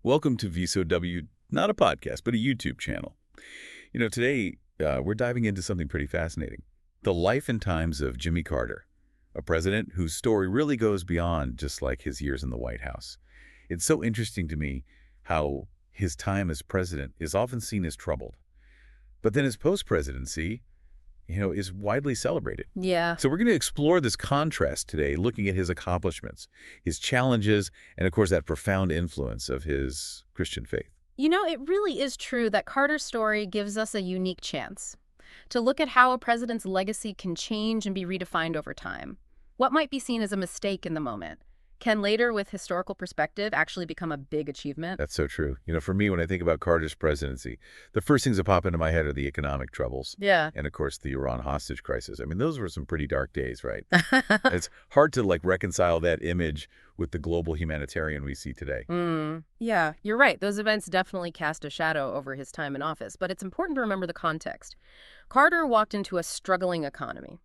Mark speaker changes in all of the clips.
Speaker 1: Welcome to VSOW, not a podcast, but a YouTube channel. Today we're diving into something pretty fascinating. The life and times of Jimmy Carter, a president whose story really goes beyond just like his years in the White House. It's so interesting to me how his time as president is often seen as troubled. But then his post-presidency, is widely celebrated.
Speaker 2: Yeah.
Speaker 1: So we're going to explore this contrast today, looking at his accomplishments, his challenges, and of course that profound influence of his Christian faith.
Speaker 2: It really is true that Carter's story gives us a unique chance to look at how a president's legacy can change and be redefined over time. What might be seen as a mistake in the moment can later, with historical perspective, actually become a big achievement.
Speaker 1: That's so true. For me, when I think about Carter's presidency, the first things that pop into my head are the economic troubles.
Speaker 2: Yeah.
Speaker 1: And of course, the Iran hostage crisis. I mean, those were some pretty dark days, right? It's hard to reconcile that image with the global humanitarian we see today.
Speaker 2: Yeah, you're right. Those events definitely cast a shadow over his time in office, but it's important to remember the context. Carter walked into a struggling economy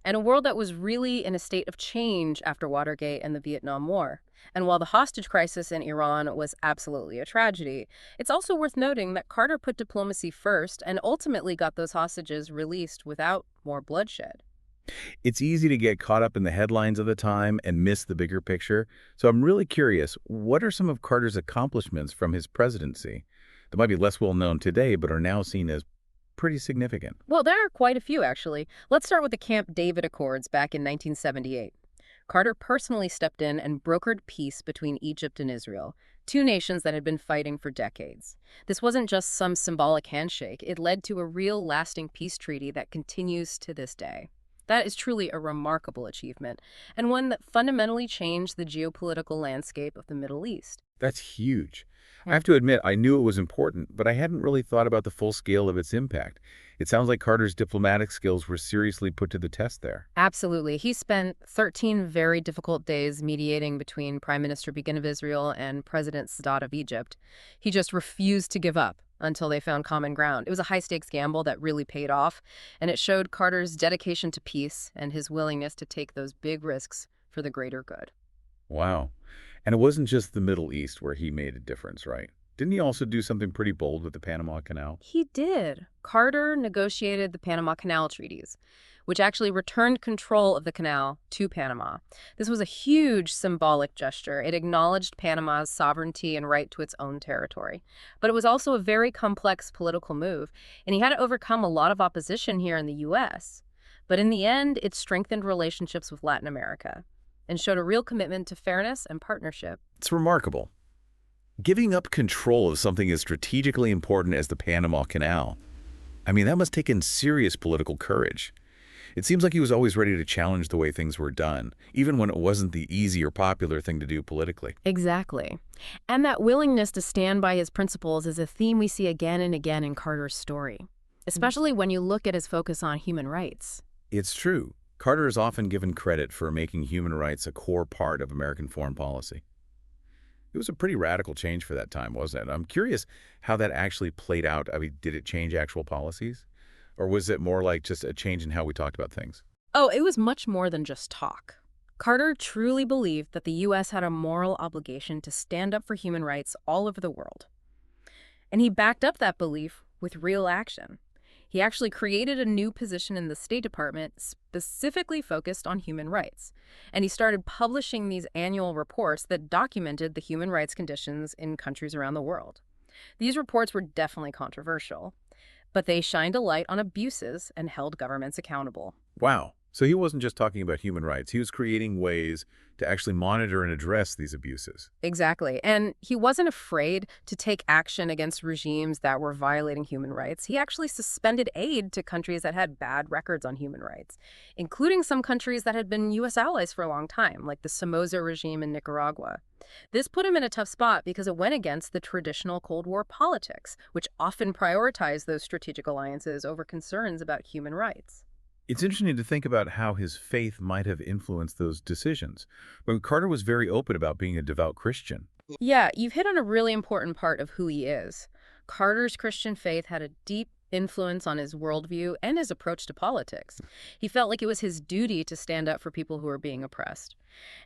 Speaker 2: and a world that was really in a state of change after Watergate and the Vietnam War. And while the hostage crisis in Iran was absolutely a tragedy, it's also worth noting that Carter put diplomacy first and ultimately got those hostages released without more bloodshed.
Speaker 1: It's easy to get caught up in the headlines of the time and miss the bigger picture. So I'm really curious, what are some of Carter's accomplishments from his presidency that might be less well known today, but are now seen as pretty significant?
Speaker 2: Well, there are quite a few, actually. Let's start with the Camp David Accords back in 1978. Carter personally stepped in and brokered peace between Egypt and Israel, two nations that had been fighting for decades. This wasn't just some symbolic handshake. It led to a real lasting peace treaty that continues to this day. That is truly a remarkable achievement, and one that fundamentally changed the geopolitical landscape of the Middle East.
Speaker 1: That's huge. I have to admit, I knew it was important, but I hadn't really thought about the full scale of its impact. It sounds like Carter's diplomatic skills were seriously put to the test there.
Speaker 2: Absolutely. He spent 13 very difficult days mediating between Prime Minister Begin of Israel and President Sadat of Egypt. He just refused to give up until they found common ground. It was a high-stakes gamble that really paid off, and it showed Carter's dedication to peace and his willingness to take those big risks for the greater good.
Speaker 1: Wow. And it wasn't just the Middle East where he made a difference, right? Didn't he also do something pretty bold with the Panama Canal?
Speaker 2: He did. Carter negotiated the Panama Canal treaties, which actually returned control of the canal to Panama. This was a huge symbolic gesture. It acknowledged Panama's sovereignty and right to its own territory. But it was also a very complex political move, and he had to overcome a lot of opposition here in the U.S. But in the end, it strengthened relationships with Latin America and showed a real commitment to fairness and partnership.
Speaker 1: It's remarkable. Giving up control of something as strategically important as the Panama Canal, I mean, that must take in serious political courage. It seems like he was always ready to challenge the way things were done, even when it wasn't the easy or popular thing to do politically.
Speaker 2: Exactly. And that willingness to stand by his principles is a theme we see again and again in Carter's story, especially when you look at his focus on human rights.
Speaker 1: It's true. Carter is often given credit for making human rights a core part of American foreign policy. It was a pretty radical change for that time, wasn't it? I'm curious how that actually played out. I mean, did it change actual policies? Or was it more like just a change in how we talked about things?
Speaker 2: Oh, it was much more than just talk. Carter truly believed that the U.S. had a moral obligation to stand up for human rights all over the world. And he backed up that belief with real action. He actually created a new position in the State Department specifically focused on human rights. And he started publishing these annual reports that documented the human rights conditions in countries around the world. These reports were definitely controversial, but they shined a light on abuses and held governments accountable.
Speaker 1: Wow. So he wasn't just talking about human rights. He was creating ways to actually monitor and address these abuses.
Speaker 2: Exactly. And he wasn't afraid to take action against regimes that were violating human rights. He actually suspended aid to countries that had bad records on human rights, including some countries that had been U.S. allies for a long time, like the Somoza regime in Nicaragua. This put him in a tough spot because it went against the traditional Cold War politics, which often prioritized those strategic alliances over concerns about human rights.
Speaker 1: It's interesting to think about how his faith might have influenced those decisions. But Carter was very open about being a devout Christian.
Speaker 2: Yeah, you've hit on a really important part of who he is. Carter's Christian faith had a deep influence on his worldview and his approach to politics. He felt like it was his duty to stand up for people who were being oppressed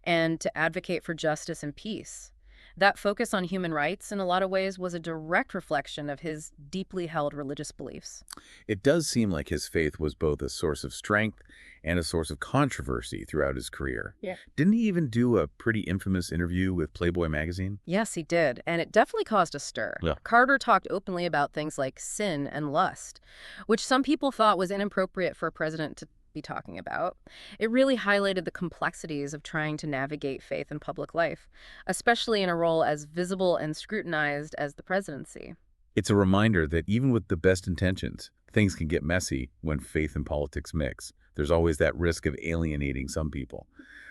Speaker 2: and to advocate for justice and peace. That focus on human rights, in a lot of ways, was a direct reflection of his deeply held religious beliefs.
Speaker 1: It does seem like his faith was both a source of strength and a source of controversy throughout his career.
Speaker 2: Yeah.
Speaker 1: Didn't he even do a pretty infamous interview with Playboy magazine?
Speaker 2: Yes, he did, and it definitely caused a stir.
Speaker 1: Yeah.
Speaker 2: Carter talked openly about things like sin and lust, which some people thought was inappropriate for a president to be talking about. It really highlighted the complexities of trying to navigate faith in public life, especially in a role as visible and scrutinized as the presidency.
Speaker 1: It's a reminder that even with the best intentions, things can get messy when faith and politics mix. There's always that risk of alienating some people.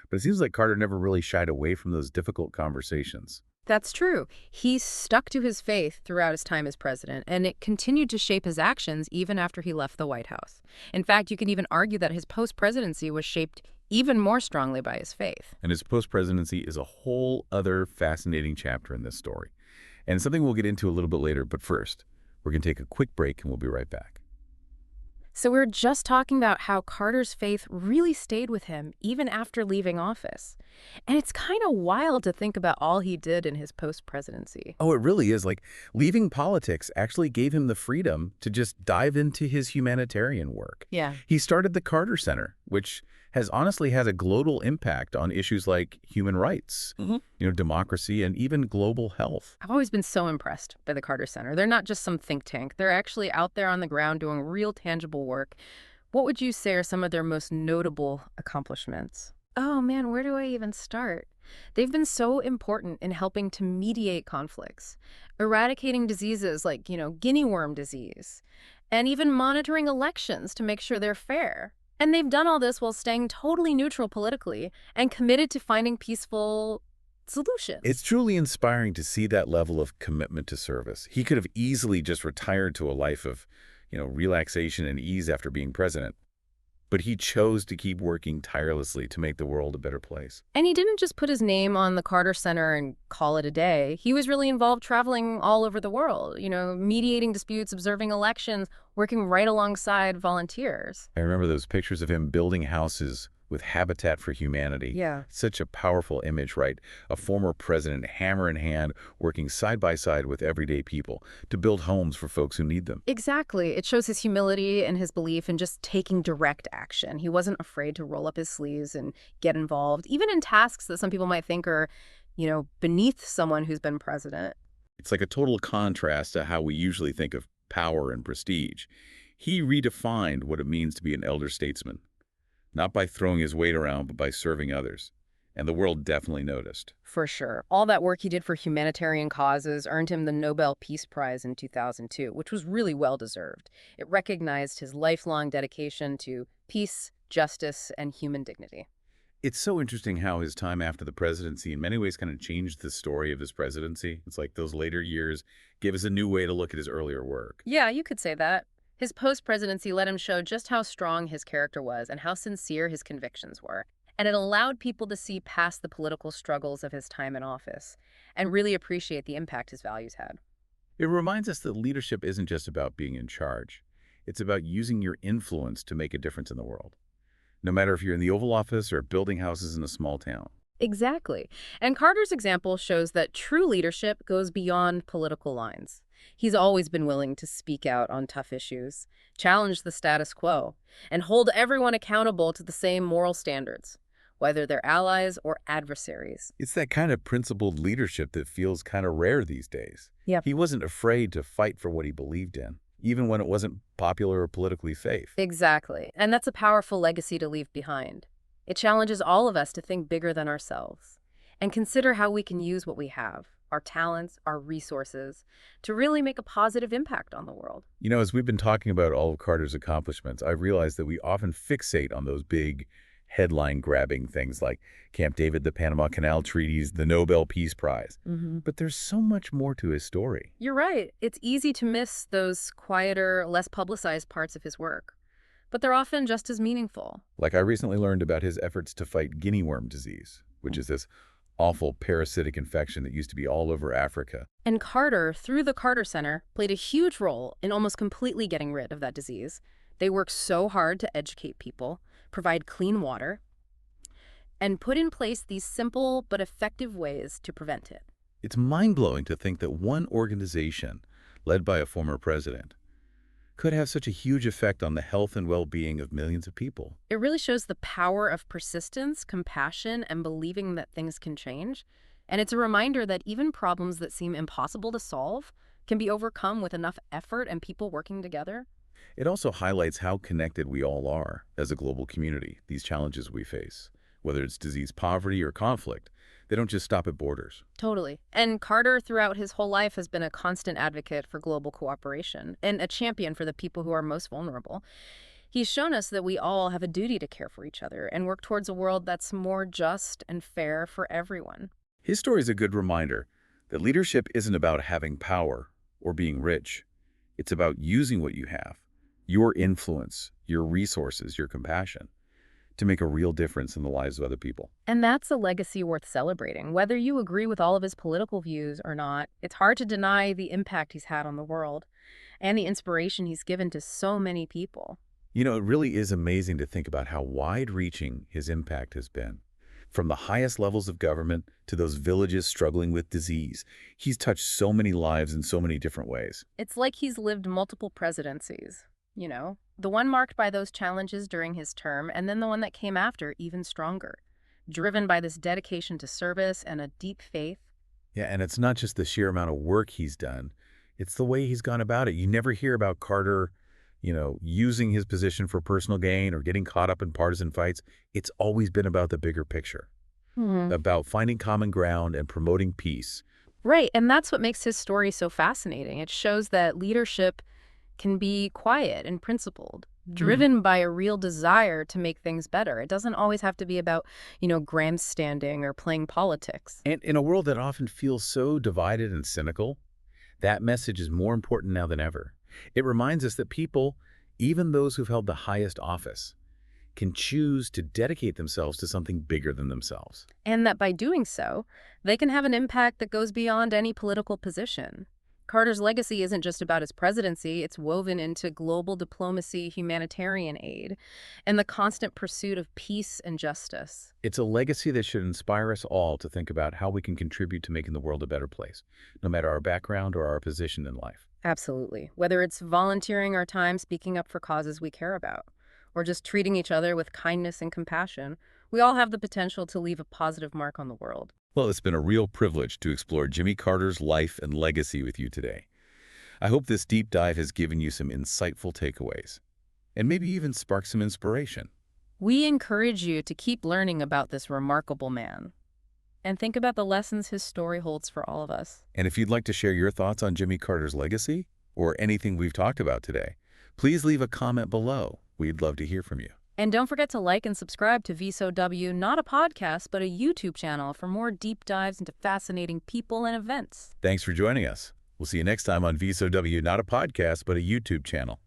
Speaker 1: But it seems like Carter never really shied away from those difficult conversations.
Speaker 2: That's true. He stuck to his faith throughout his time as president, and it continued to shape his actions even after he left the White House. In fact, you can even argue that his post-presidency was shaped even more strongly by his faith.
Speaker 1: And his post-presidency is a whole other fascinating chapter in this story. And something we'll get into a little bit later, but first, we're going to take a quick break and we'll be right back.
Speaker 2: So we're just talking about how Carter's faith really stayed with him even after leaving office. And it's kind of wild to think about all he did in his post-presidency.
Speaker 1: Oh, it really is. Like, leaving politics actually gave him the freedom to just dive into his humanitarian work.
Speaker 2: Yeah.
Speaker 1: He started the Carter Center, which has honestly had a global impact on issues like human rights, democracy, and even global health.
Speaker 2: I've always been so impressed by the Carter Center. They're not just some think tank. They're actually out there on the ground doing real tangible work. What would you say are some of their most notable accomplishments? Oh man, where do I even start? They've been so important in helping to mediate conflicts, eradicating diseases like, guinea worm disease, and even monitoring elections to make sure they're fair. And they've done all this while staying totally neutral politically and committed to finding peaceful solutions.
Speaker 1: It's truly inspiring to see that level of commitment to service. He could have easily just retired to a life of, relaxation and ease after being president. But he chose to keep working tirelessly to make the world a better place.
Speaker 2: And he didn't just put his name on the Carter Center and call it a day. He was really involved traveling all over the world, mediating disputes, observing elections, working right alongside volunteers.
Speaker 1: I remember those pictures of him building houses with Habitat for Humanity.
Speaker 2: Yeah.
Speaker 1: Such a powerful image, right? A former president, hammer in hand, working side by side with everyday people to build homes for folks who need them.
Speaker 2: Exactly. It shows his humility and his belief in just taking direct action. He wasn't afraid to roll up his sleeves and get involved, even in tasks that some people might think are, beneath someone who's been president.
Speaker 1: It's like a total contrast to how we usually think of power and prestige. He redefined what it means to be an elder statesman. Not by throwing his weight around, but by serving others. And the world definitely noticed.
Speaker 2: For sure. All that work he did for humanitarian causes earned him the Nobel Peace Prize in 2002, which was really well-deserved. It recognized his lifelong dedication to peace, justice, and human dignity.
Speaker 1: It's so interesting how his time after the presidency in many ways kind of changed the story of his presidency. It's like those later years gave us a new way to look at his earlier work.
Speaker 2: Yeah, you could say that. His post-presidency let him show just how strong his character was and how sincere his convictions were. And it allowed people to see past the political struggles of his time in office and really appreciate the impact his values had.
Speaker 1: It reminds us that leadership isn't just about being in charge. It's about using your influence to make a difference in the world. No matter if you're in the Oval Office or building houses in a small town.
Speaker 2: Exactly. And Carter's example shows that true leadership goes beyond political lines. He's always been willing to speak out on tough issues, challenge the status quo, and hold everyone accountable to the same moral standards, whether they're allies or adversaries.
Speaker 1: It's that kind of principled leadership that feels kind of rare these days.
Speaker 2: Yep.
Speaker 1: He wasn't afraid to fight for what he believed in, even when it wasn't popular or politically safe.
Speaker 2: Exactly. And that's a powerful legacy to leave behind. It challenges all of us to think bigger than ourselves and consider how we can use what we have, our talents, our resources, to really make a positive impact on the world.
Speaker 1: As we've been talking about all of Carter's accomplishments, I've realized that we often fixate on those big headline-grabbing things like Camp David, the Panama Canal treaties, the Nobel Peace Prize. But there's so much more to his story.
Speaker 2: You're right. It's easy to miss those quieter, less publicized parts of his work. But they're often just as meaningful.
Speaker 1: Like I recently learned about his efforts to fight guinea worm disease, which is this awful parasitic infection that used to be all over Africa.
Speaker 2: And Carter, through the Carter Center, played a huge role in almost completely getting rid of that disease. They worked so hard to educate people, provide clean water, and put in place these simple but effective ways to prevent it.
Speaker 1: It's mind-blowing to think that one organization, led by a former president, could have such a huge effect on the health and well-being of millions of people.
Speaker 2: It really shows the power of persistence, compassion, and believing that things can change. And it's a reminder that even problems that seem impossible to solve can be overcome with enough effort and people working together.
Speaker 1: It also highlights how connected we all are as a global community, these challenges we face. Whether it's disease, poverty, or conflict, they don't just stop at borders.
Speaker 2: Totally. And Carter, throughout his whole life, has been a constant advocate for global cooperation and a champion for the people who are most vulnerable. He's shown us that we all have a duty to care for each other and work towards a world that's more just and fair for everyone.
Speaker 1: His story is a good reminder that leadership isn't about having power or being rich. It's about using what you have, your influence, your resources, your compassion, to make a real difference in the lives of other people.
Speaker 2: And that's a legacy worth celebrating. Whether you agree with all of his political views or not, it's hard to deny the impact he's had on the world and the inspiration he's given to so many people.
Speaker 1: You know, it really is amazing to think about how wide-reaching his impact has been. From the highest levels of government to those villages struggling with disease, he's touched so many lives in so many different ways.
Speaker 2: It's like he's lived multiple presidencies, the one marked by those challenges during his term, and then the one that came after, even stronger, driven by this dedication to service and a deep faith.
Speaker 1: Yeah, and it's not just the sheer amount of work he's done, it's the way he's gone about it. You never hear about Carter, using his position for personal gain or getting caught up in partisan fights. It's always been about the bigger picture, about finding common ground and promoting peace.
Speaker 2: Right, and that's what makes his story so fascinating. It shows that leadership can be quiet and principled, driven by a real desire to make things better. It doesn't always have to be about, grandstanding or playing politics.
Speaker 1: And in a world that often feels so divided and cynical, that message is more important now than ever. It reminds us that people, even those who've held the highest office, can choose to dedicate themselves to something bigger than themselves.
Speaker 2: And that by doing so, they can have an impact that goes beyond any political position. Carter's legacy isn't just about his presidency, it's woven into global diplomacy, humanitarian aid, and the constant pursuit of peace and justice.
Speaker 1: It's a legacy that should inspire us all to think about how we can contribute to making the world a better place, no matter our background or our position in life.
Speaker 2: Absolutely. Whether it's volunteering our time speaking up for causes we care about, or just treating each other with kindness and compassion, we all have the potential to leave a positive mark on the world.
Speaker 1: Well, it's been a real privilege to explore Jimmy Carter's life and legacy with you today. I hope this deep dive has given you some insightful takeaways, and maybe even sparked some inspiration.
Speaker 2: We encourage you to keep learning about this remarkable man, and think about the lessons his story holds for all of us.
Speaker 1: And if you'd like to share your thoughts on Jimmy Carter's legacy, or anything we've talked about today, please leave a comment below. We'd love to hear from you.
Speaker 2: And don't forget to like and subscribe to VSOW, not a podcast, but a YouTube channel for more deep dives into fascinating people and events.
Speaker 1: Thanks for joining us. We'll see you next time on VSOW, not a podcast, but a YouTube channel.